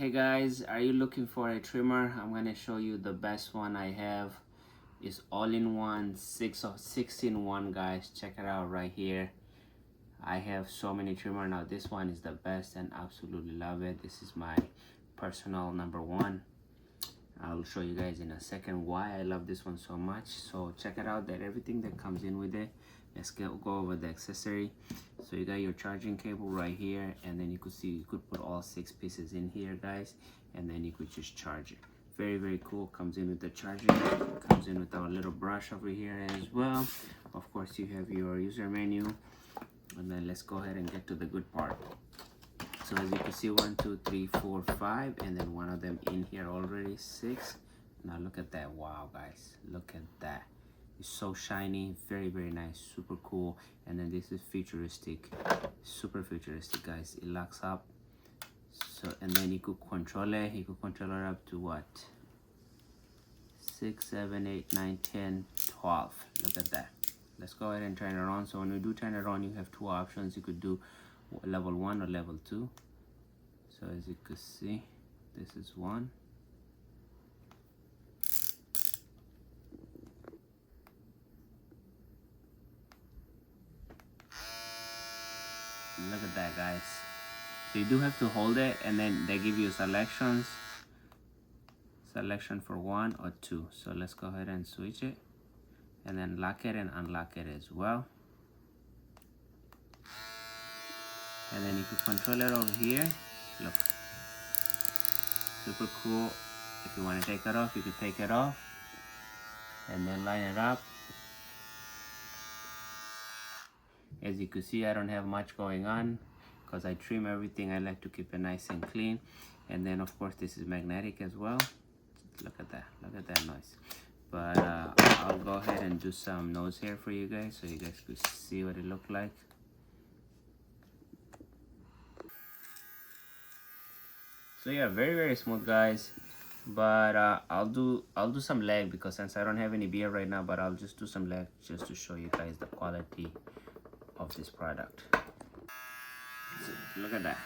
Hey guys, are you looking for a trimmer? I'm gonna show you the best one I have. Is all-in-one, 6-in-1 guys. Check it out right here. I have so many trimmer now. This one is the best and absolutely love it. This is my personal number one. I'll show you guys in a second why I love this one so much. So check it out, that everything that comes in with it. Let's go over the accessory. So you got your charging cable right here, and then you could see you could put all 6 pieces in here guys, and then you could just charge it. Very cool. Comes in with the charger, comes in with our little brush over here as well. Of course you have your user menu, and then let's go ahead and get to the good part. So as you can see, 1 2 3 4 5, and then one of them in here already, 6. Now look at that. Wow guys, look at that. It's so shiny, very nice, super cool. And then this is futuristic, super futuristic guys. It locks up. So, and then you could control it. You could control it up to what, 6 7 8 9 10 12. Look at that. Let's go ahead and turn it on. So when we do turn it on, you have 2 options. You could do level 1 or level 2. So as you can see, this is 1. Look at that guys. So you do have to hold it, and then they give you selections, selection for 1 or 2. So let's go ahead and switch it, and then lock it and unlock it as well. And then you can control it over here. Look, super cool. If you want to take it off, you can take it off and then line it up. As you can see, I don't have much going on because I trim everything. I like to keep it nice and clean. And then of course this is magnetic as well. Look at that noise. But I'll go ahead and do some noise here for you guys so you guys could see what it looked like. So yeah, very smooth guys. But I'll do some leg, because since I don't have any beer right now, but I'll just do some leg just to show you guys the quality of this product. So look at that.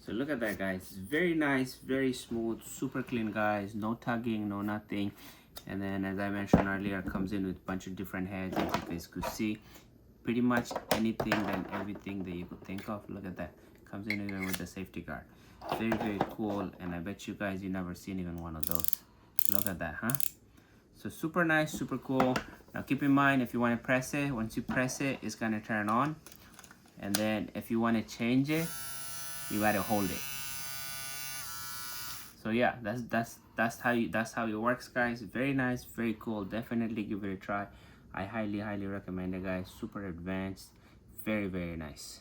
So look at that guys. It's very nice, very smooth, super clean guys. No tugging, no nothing. And then as I mentioned earlier, comes in with a bunch of different heads, as you guys could see. Pretty much anything and everything that you could think of. Look at that. Comes in even with the safety guard. Very cool, and I bet you guys you never seen even one of those. Look at that, huh? So super nice, super cool. Now keep in mind, if you want to press it, once you press it, it's gonna turn on. And then if you want to change it, you gotta hold it. So yeah, that's how it works guys. Very nice, very cool. Definitely give it a try. I highly recommend it guys. Super advanced, very nice.